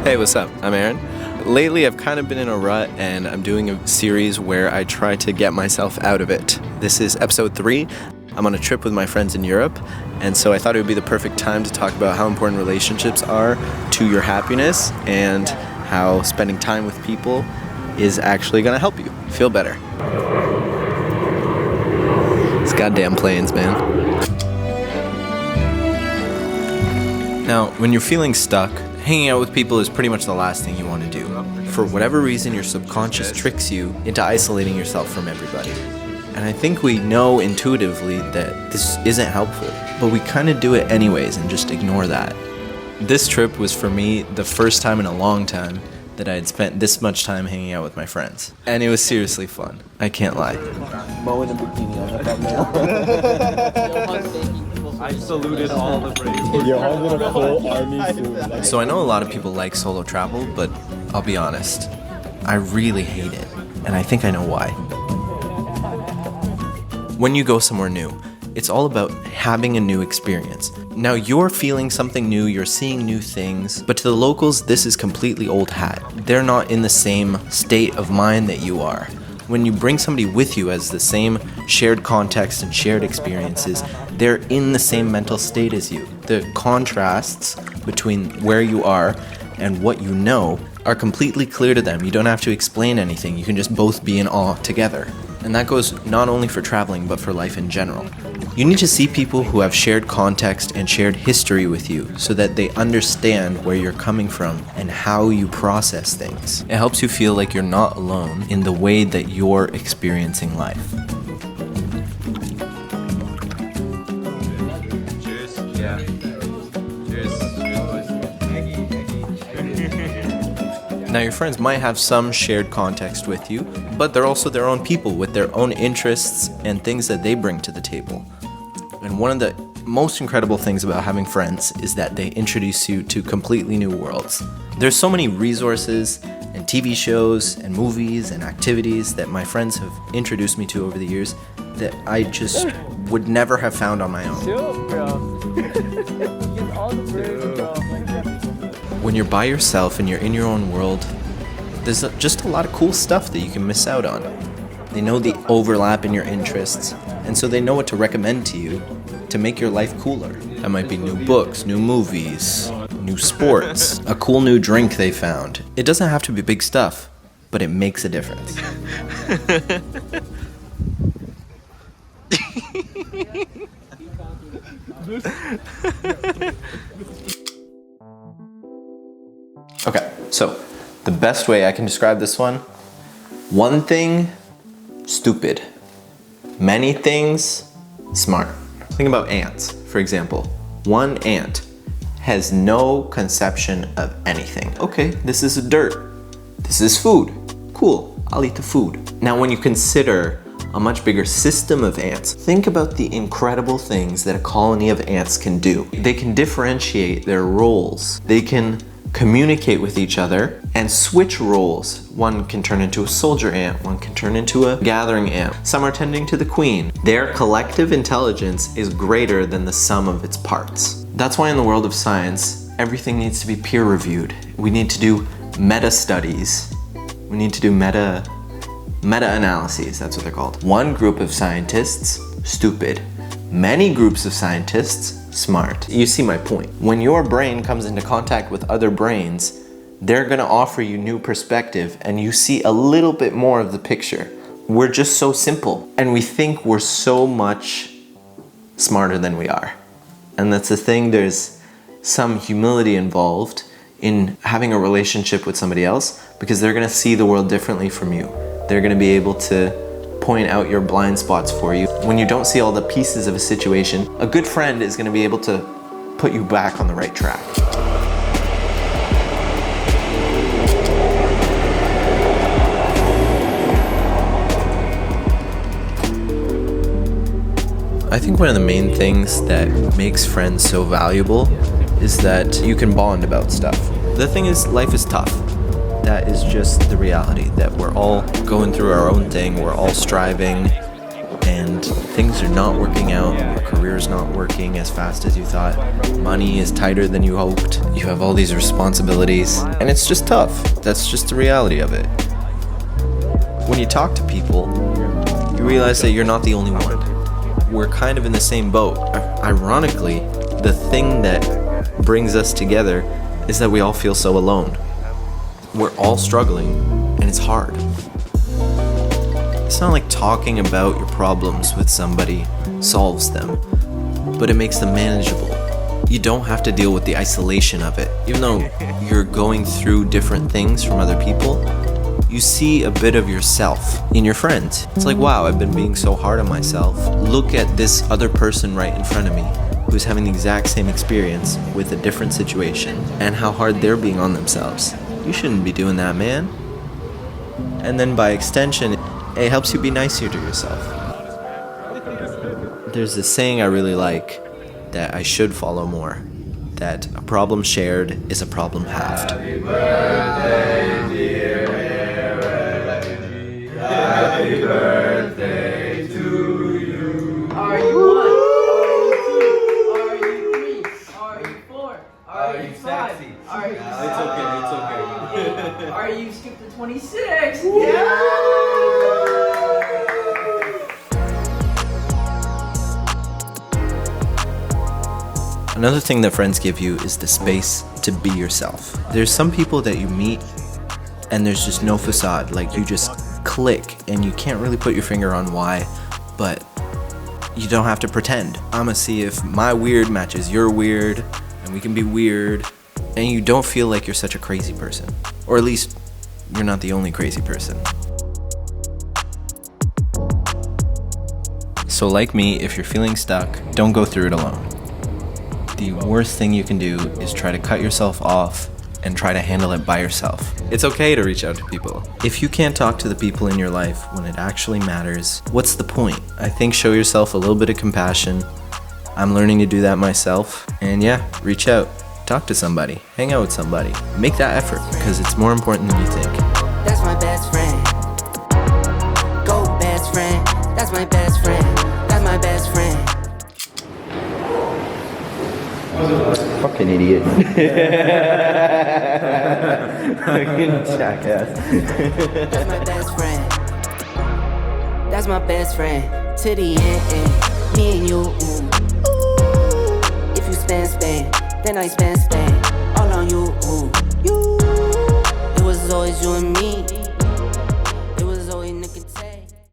Hey, what's up? I'm Aaron. Lately, I've kind of been in a rut, and I'm doing a series where I try to get myself out of it. This is episode 3. I'm on a trip with my friends in Europe, and so I thought it would be the perfect time to talk about how important relationships are to your happiness and how spending time with people is actually going to help you feel better. These goddamn planes, man. Now, when you're feeling stuck, hanging out with people is pretty much the last thing you want to do. For whatever reason, your subconscious tricks you into isolating yourself from everybody. And I think we know intuitively that this isn't helpful, but we kind of do it anyways and just ignore that. This trip was for me the first time in a long time that I had spent this much time hanging out with my friends. And it was seriously fun. I can't lie. I saluted all the brave. You're having a full army soon. So I know a lot of people like solo travel, but I'll be honest, I really hate it. And I think I know why. When you go somewhere new, it's all about having a new experience. Now you're feeling something new, you're seeing new things, but to the locals, this is completely old hat. They're not in the same state of mind that you are. When you bring somebody with you as the same shared context and shared experiences, they're in the same mental state as you. The contrasts between where you are and what you know are completely clear to them. You don't have to explain anything. You can just both be in awe together. And that goes not only for traveling, but for life in general. You need to see people who have shared context and shared history with you so that they understand where you're coming from and how you process things. It helps you feel like you're not alone in the way that you're experiencing life. Cheers. Yeah. Cheers. Now your friends might have some shared context with you, but they're also their own people with their own interests and things that they bring to the table. And one of the most incredible things about having friends is that they introduce you to completely new worlds. There's so many resources and TV shows and movies and activities that my friends have introduced me to over the years that I just would never have found on my own. When you're by yourself and you're in your own world, there's just a lot of cool stuff that you can miss out on. They know the overlap in your interests, and so they know what to recommend to you to make your life cooler. That might be new books, new movies, new sports, a cool new drink they found. It doesn't have to be big stuff, but it makes a difference. Okay, so the best way I can describe this one thing, stupid. Many things, smart. Think about ants, for example. One ant has no conception of anything. Okay, this is dirt. This is food. Cool, I'll eat the food. Now when you consider a much bigger system of ants, think about the incredible things that a colony of ants can do. They can differentiate their roles. They can communicate with each other and switch roles. One can turn into a soldier ant, one can turn into a gathering ant. Some are tending to the queen. Their collective intelligence is greater than the sum of its parts. That's why in the world of science, everything needs to be peer reviewed. We need to do meta studies. We need to do meta analyses, that's what they're called. One group of scientists, stupid. Many groups of scientists, smart. You see my point. When your brain comes into contact with other brains, they're gonna offer you new perspective and you see a little bit more of the picture. We're just so simple and we think we're so much smarter than we are. And that's the thing, there's some humility involved in having a relationship with somebody else because they're gonna see the world differently from you. They're gonna be able to point out your blind spots for you. When you don't see all the pieces of a situation, a good friend is going to be able to put you back on the right track. I think one of the main things that makes friends so valuable is that you can bond about stuff. The thing is, life is tough. That is just the reality, that we're all going through our own thing, we're all striving, and things are not working out, your career's not working as fast as you thought, money is tighter than you hoped, you have all these responsibilities, and it's just tough. That's just the reality of it. When you talk to people, you realize that you're not the only one. We're kind of in the same boat. Ironically, the thing that brings us together is that we all feel so alone. We're all struggling, and it's hard. It's not like talking about your problems with somebody solves them, but it makes them manageable. You don't have to deal with the isolation of it. Even though you're going through different things from other people, you see a bit of yourself in your friends. It's like, wow, I've been being so hard on myself. Look at this other person right in front of me who's having the exact same experience with a different situation and how hard they're being on themselves. You shouldn't be doing that, man. And then by extension, it helps you be nicer to yourself. There's this saying I really like that I should follow more, that a problem shared is a problem halved. Happy birthday, dear Reggie. Happy birthday to you. Are you 1? Are you 2? Are you 3? Are you 4? Are you 5? Are you 6? It's okay. Are you skipped to 26? Yeah! Another thing that friends give you is the space to be yourself. There's some people that you meet and there's just no facade, like you just click and you can't really put your finger on why, but you don't have to pretend. I'ma see if my weird matches your weird and we can be weird and you don't feel like you're such a crazy person. Or at least you're not the only crazy person. So like me, if you're feeling stuck, don't go through it alone. The worst thing you can do is try to cut yourself off and try to handle it by yourself. It's okay to reach out to people. If you can't talk to the people in your life when it actually matters, what's the point? I think show yourself a little bit of compassion. I'm learning to do that myself. And yeah, reach out, talk to somebody, hang out with somebody. Make that effort because it's more important than you think. That's my best friend. Go best friend. That's my best friend. That's my best friend. Fucking idiot. Fucking jackass. That's my best friend. That's my best friend. To the end, me and you. If you spend, then I spend. All on you. It was always you and me.